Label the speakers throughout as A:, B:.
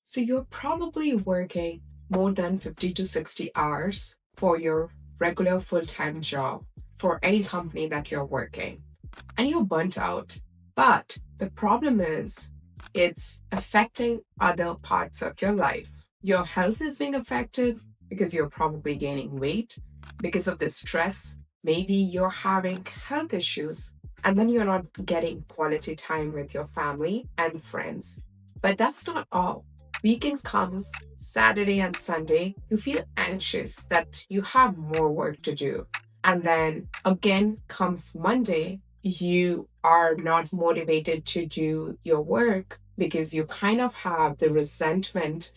A: So you're probably working more than 50 to 60 hours for your regular full time job for any company that you're working, and you're burnt out. But the problem is, it's affecting other parts of your life. Your health is being affected because you're probably gaining weight because of the stress. Maybe you're having health issues, and then you're not getting quality time with your family and friends. But that's not all. Weekend comes, Saturday and Sunday, you feel anxious that you have more work to do. And then again comes Monday, you are not motivated to do your work because you kind of have the resentment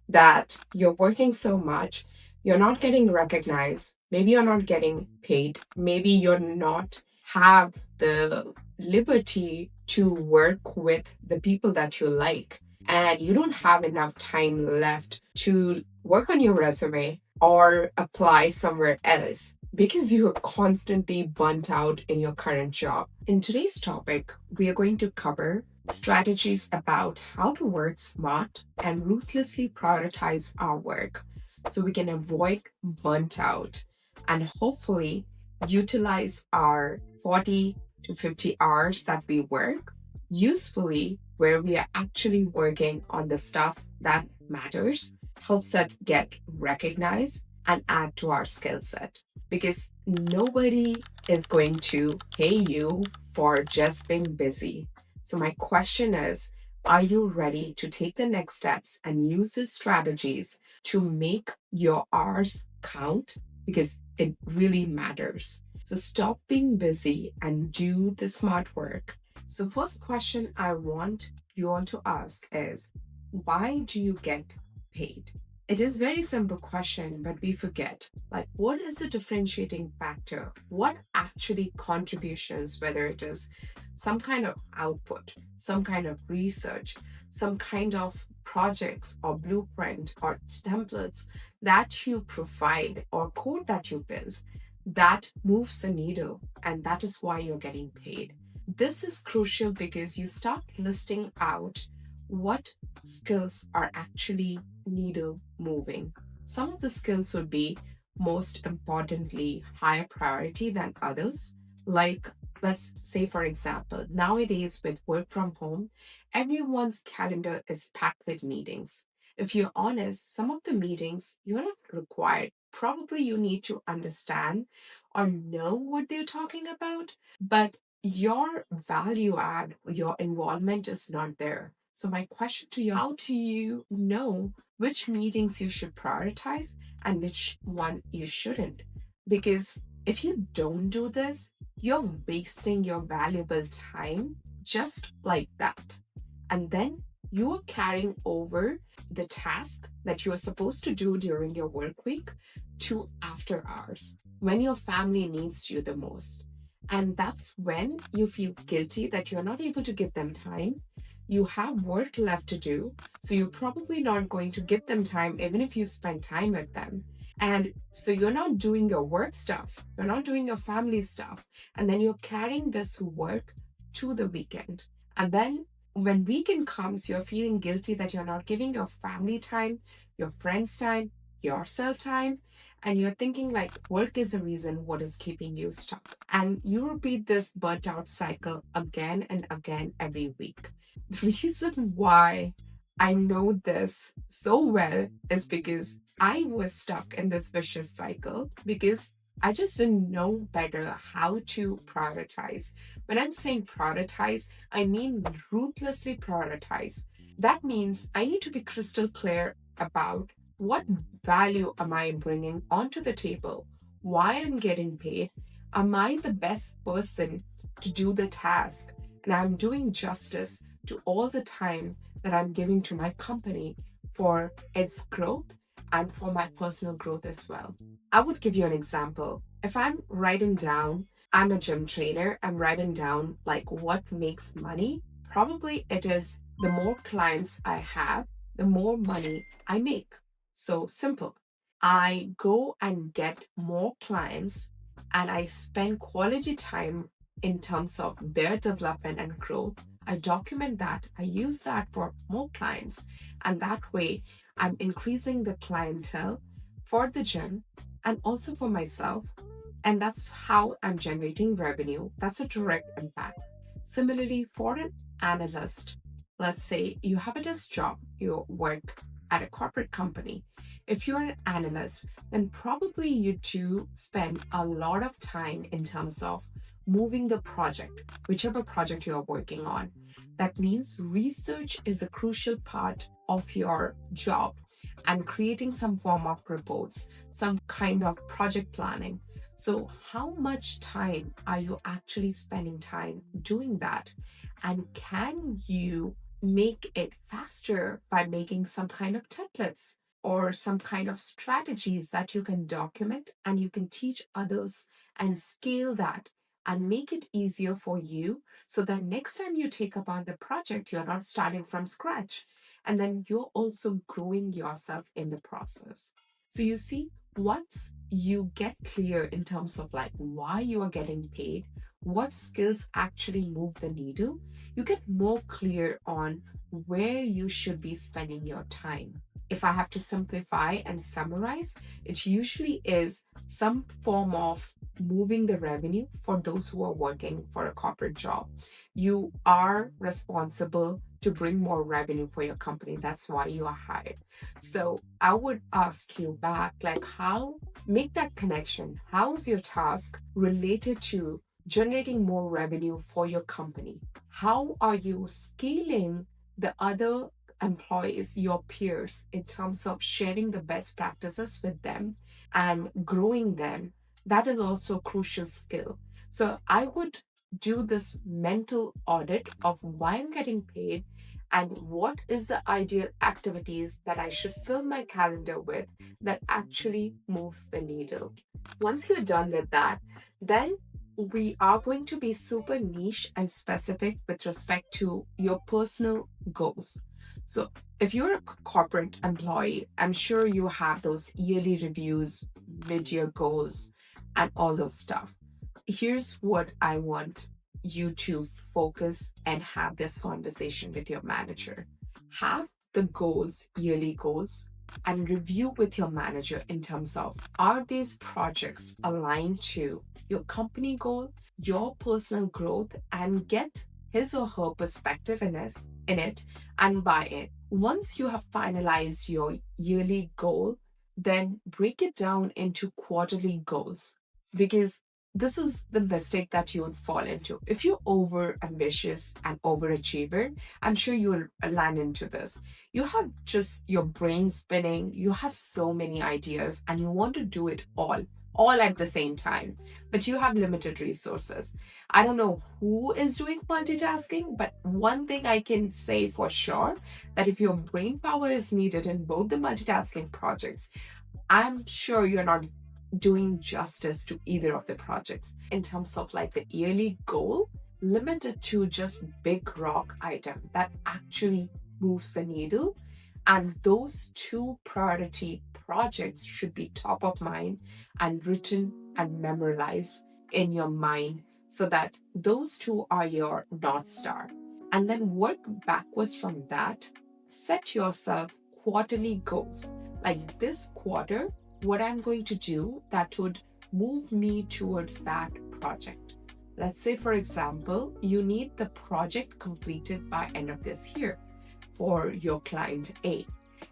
A: that you're working so much, you're not getting recognized, maybe you're not getting paid, maybe you're not have the liberty to work with the people that you like, and you don't have enough time left to work on your resume or apply somewhere else because you are constantly burnt out in your current job. In today's topic, we are going to cover strategies about how to work smart and ruthlessly prioritize our work so we can avoid burnt out and hopefully utilize our 40 to 50 hours that we work usefully, where we are actually working on the stuff that matters, helps us get recognized and add to our skill set. Because nobody is going to pay you for just being busy. So, my question is, are you ready to take the next steps and use these strategies to make your hours count? Because it really matters. So, stop being busy and do the smart work. So, first question I want you all to ask is, why do you get paid? It is very simple question, but we forget. Like, what is the differentiating factor? What actually contributions, whether it is some kind of output, some kind of research, some kind of projects or blueprint or templates that you provide or code that you build that moves the needle, and that is why you're getting paid. This is crucial because you start listing out what skills are actually needle moving. Some of the skills would be most importantly higher priority than others. Like, let's say, for example, nowadays with work from home, everyone's calendar is packed with meetings. If you're honest, some of the meetings you're not required. Probably you need to understand or know what they're talking about, but your value add, your involvement is not there. So, my question to you is, how do you know which meetings you should prioritize and which one you shouldn't? Because if you don't do this, you're wasting your valuable time just like that. And then you are carrying over the task that you are supposed to do during your work week to after hours when your family needs you the most. And that's when you feel guilty that you're not able to give them time. You have work left to do, so you're probably not going to give them time even if you spend time with them. And so you're not doing your work stuff, you're not doing your family stuff, and then you're carrying this work to the weekend. And then when weekend comes, you're feeling guilty that you're not giving your family time, your friends time, yourself time, and you're thinking like work is the reason what is keeping you stuck. And you repeat this burnt out cycle again and again every week. The reason why I know this so well is because I was stuck in this vicious cycle because I just didn't know better how to prioritize. When I'm saying prioritize, I mean ruthlessly prioritize. That means I need to be crystal clear about what value am I bringing onto the table, why I'm getting paid, am I the best person to do the task, and I'm doing justice to all the time that I'm giving to my company for its growth and for my personal growth as well. I would give you an example. If I'm writing down, I'm a gym trainer, I'm writing down like what makes money, probably it is the more clients I have, the more money I make. So simple. I go and get more clients and I spend quality time in terms of their development and growth. I document that, I use that for more clients. And that way, I'm increasing the clientele for the gym and also for myself. And that's how I'm generating revenue. That's a direct impact. Similarly, for an analyst, let's say you have a desk job, you work at a corporate company. If you're an analyst, then probably you do spend a lot of time in terms of moving the project, whichever project you're working on. That means research is a crucial part of your job and creating some form of reports, some kind of project planning. So, how much time are you actually spending time doing that? And can you make it faster by making some kind of templates or some kind of strategies that you can document and you can teach others and scale that and make it easier for you so that next time you take up on the project, you're not starting from scratch. And then you're also growing yourself in the process. So you see, once you get clear in terms of like why you are getting paid, what skills actually move the needle, you get more clear on where you should be spending your time. If I have to simplify and summarize, it usually is some form of moving the revenue for those who are working for a corporate job. You are responsible to bring more revenue for your company. That's why you are hired. So I would ask you back, like, how make that connection? How is your task related to generating more revenue for your company? How are you scaling the other employees, your peers, in terms of sharing the best practices with them and growing them? That is also a crucial skill. So I would do this mental audit of why I'm getting paid and what is the ideal activities that I should fill my calendar with that actually moves the needle. Once you're done with that, then we are going to be super niche and specific with respect to your personal goals. So, if you're a corporate employee, I'm sure you have those yearly reviews, mid year goals, and all those stuff. Here's what I want you to focus and have this conversation with your manager. Have the goals, yearly goals, and review with your manager in terms of are these projects aligned to your company goal, your personal growth, and get his or her perspective in it and buy it. Once you have finalized your yearly goal, then break it down into quarterly goals because this is the mistake that you would fall into. If you're over ambitious and overachiever, I'm sure you'll land into this. You have just your brain spinning, you have so many ideas, and you want to do it all at the same time, but you have limited resources. I don't know who is doing multitasking, but one thing I can say for sure that if your brain power is needed in both the multitasking projects, I'm sure you're not doing justice to either of the projects. In terms of like the yearly goal, limit it to just big rock item that actually moves the needle. And those two priority projects should be top of mind and written and memorized in your mind so that those two are your North Star. And then work backwards from that. Set yourself quarterly goals. Like this quarter, what I'm going to do that would move me towards that project. Let's say, for example, you need the project completed by end of this year for your client A.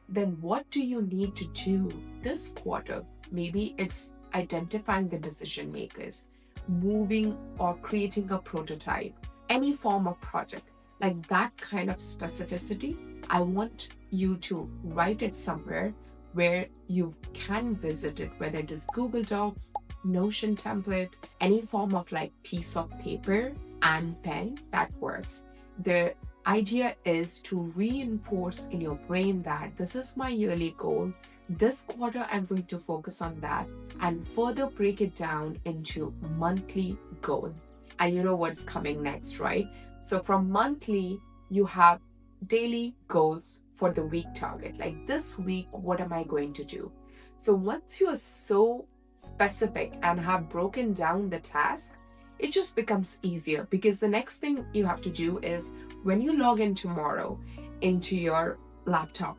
A: Then what do you need to do this quarter? Maybe it's identifying the decision makers, moving or creating a prototype, any form of project, like that kind of specificity. I want you to write it somewhere where you can visit it, whether it is Google Docs, Notion template, any form of like piece of paper and pen that works. The idea is to reinforce in your brain that this is my yearly goal. This quarter, I'm going to focus on that and further break it down into monthly goal. And you know what's coming next, right? So from monthly, you have daily goals for the week target. Like this week, what am I going to do? So once you're so specific and have broken down the task, it just becomes easier, because the next thing you have to do is when you log in tomorrow into your laptop,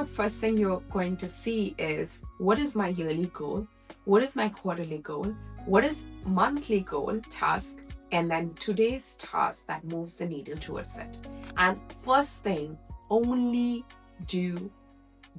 A: first thing you're going to see is, what is my yearly goal? What is my quarterly goal? What is monthly goal, task? And then today's task that moves the needle towards it. And first thing, only do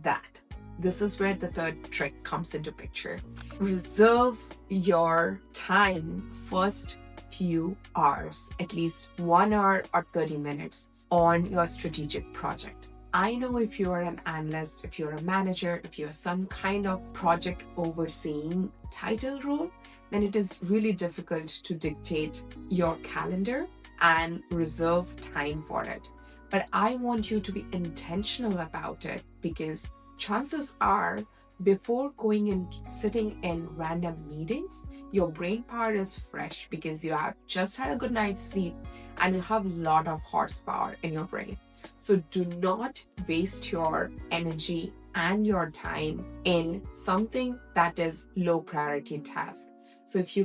A: that. This is where the third trick comes into picture. Reserve your time, first few hours, at least 1 hour or 30 minutes on your strategic project. I know if you're an analyst, if you're a manager, if you're some kind of project overseeing title role, then it is really difficult to dictate your calendar and reserve time for it. But I want you to be intentional about it, because chances are, before going and sitting in random meetings, your brain power is fresh because you have just had a good night's sleep and you have a lot of horsepower in your brain. So do not waste your energy and your time in something that is low priority task. So if you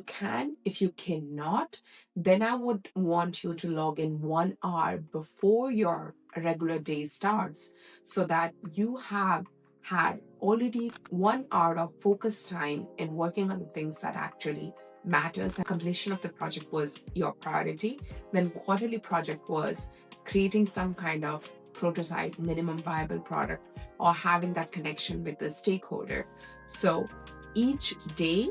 A: cannot, then I would want you to log in 1 hour before your regular day starts, so that you have had already 1 hour of focus time in working on the things that actually matters. And completion of the project was your priority. Then quarterly project was creating some kind of prototype, minimum viable product, or having that connection with the stakeholder. So each day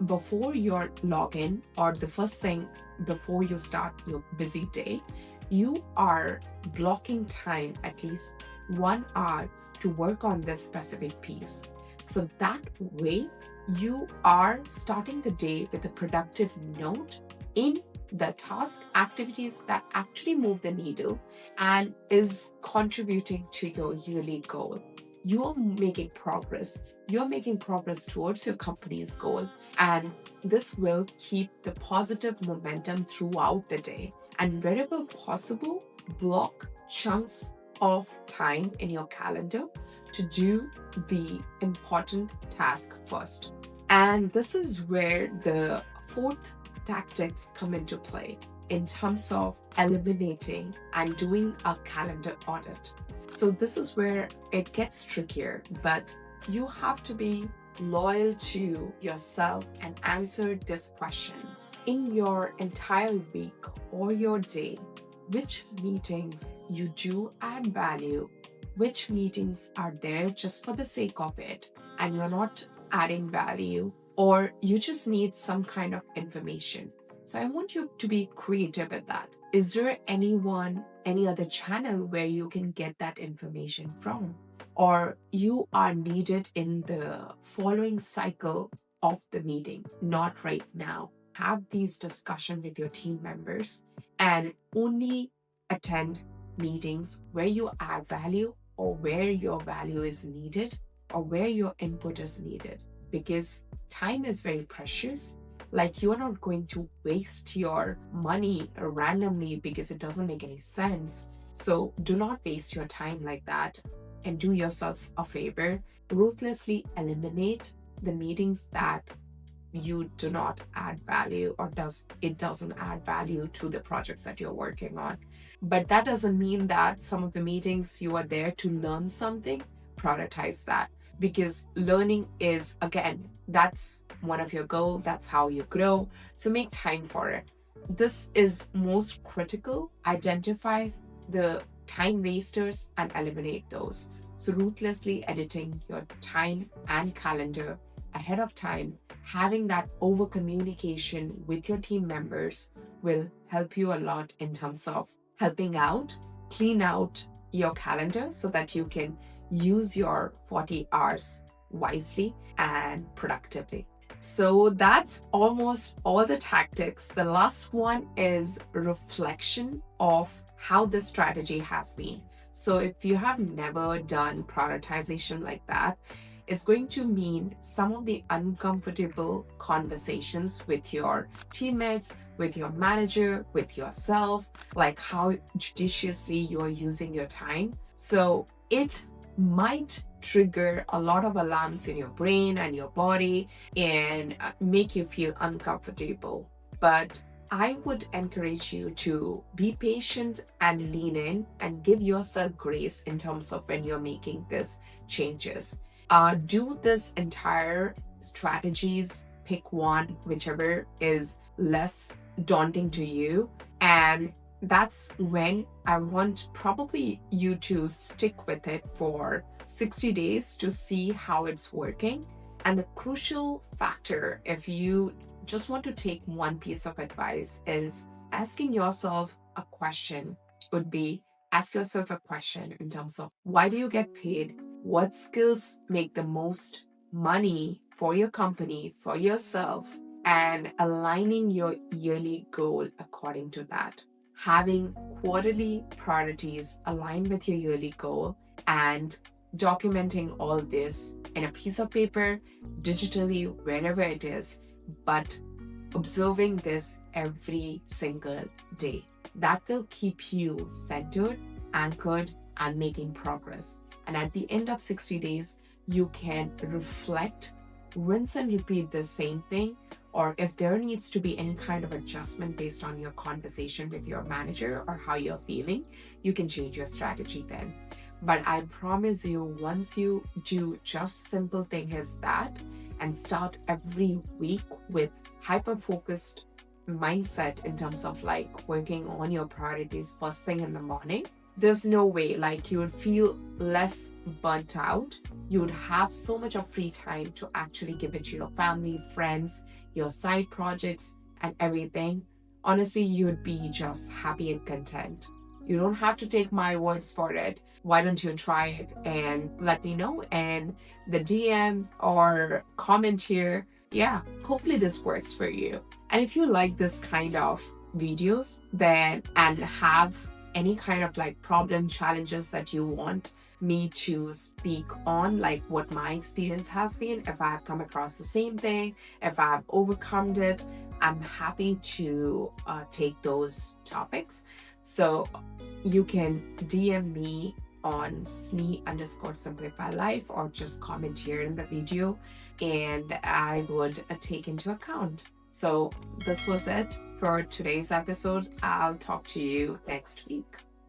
A: before your login, or the first thing before you start your busy day, you are blocking time, at least 1 hour, to work on this specific piece. So that way you are starting the day with a productive note in the task activities that actually move the needle and is contributing to your yearly goal. You're making progress. You're making progress towards your company's goal. And this will keep the positive momentum throughout the day. And wherever possible, block chunks of time in your calendar to do the important task first. And this is where the fourth tactics come into play in terms of eliminating and doing a calendar audit. So this is where it gets trickier, but you have to be loyal to yourself and answer this question. In your entire week or your day, which meetings you do add value, which meetings are there just for the sake of it and you're not adding value, or you just need some kind of information. So I want you to be creative with that. Is there any other channel where you can get that information from? Or you are needed in the following cycle of the meeting, not right now. Have these discussions with your team members and only attend meetings where you add value, or where your value is needed, or where your input is needed. Because time is very precious. Like, you're not going to waste your money randomly because it doesn't make any sense. So do not waste your time like that, and do yourself a favor. Ruthlessly eliminate the meetings that you do not add value, or it doesn't add value to the projects that you're working on. But that doesn't mean that some of the meetings you are there to learn something. Prioritize that, because learning is, again, that's one of your goals. That's how you grow. So make time for it. This is most critical. Identify the time wasters and eliminate those. So ruthlessly editing your time and calendar ahead of time, having that over communication with your team members will help you a lot in terms of helping out, clean out your calendar so that you can use your 40 hours wisely and productively. So that's almost all the tactics. The last one is reflection of how the strategy has been. So if you have never done prioritization like that, it's going to mean some of the uncomfortable conversations with your teammates, with your manager, with yourself, like how judiciously you are using your time. So it might trigger a lot of alarms in your brain and your body and make you feel uncomfortable. But I would encourage you to be patient and lean in and give yourself grace in terms of when you're making these changes. Do this entire strategies, pick one, whichever is less daunting to you. And that's when I want probably you to stick with it for 60 days to see how it's working. And the crucial factor, if you just want to take one piece of advice, is asking yourself a question. Would be ask yourself a question in terms of why do you get paid? What skills make the most money for your company, for yourself, and aligning your yearly goal according to that. Having quarterly priorities aligned with your yearly goal and documenting all this in a piece of paper, digitally, wherever it is, but observing this every single day. That will keep you centered, anchored, and making progress. And at the end of 60 days, you can reflect, rinse and repeat the same thing, or if there needs to be any kind of adjustment based on your conversation with your manager or how you're feeling, you can change your strategy then. But I promise you, once you do just simple thing as that and start every week with hyper-focused mindset in terms of like working on your priorities first thing in the morning, there's no way like you would feel less burnt out. You would have so much of free time to actually give it to your family, friends, your side projects, and everything. Honestly, you would be just happy and content. You don't have to take my words for it. Why don't you try it and let me know in the DM or comment here? Yeah, hopefully this works for you. And if you like this kind of videos, then and have any kind of like problem challenges that you want me to speak on, like what my experience has been, if I have come across the same thing, if I've overcome it, I'm happy to take those topics. So you can DM me on snee_simplify life or just comment here in the video and I would take into account. So this was it for today's episode. I'll talk to you next week.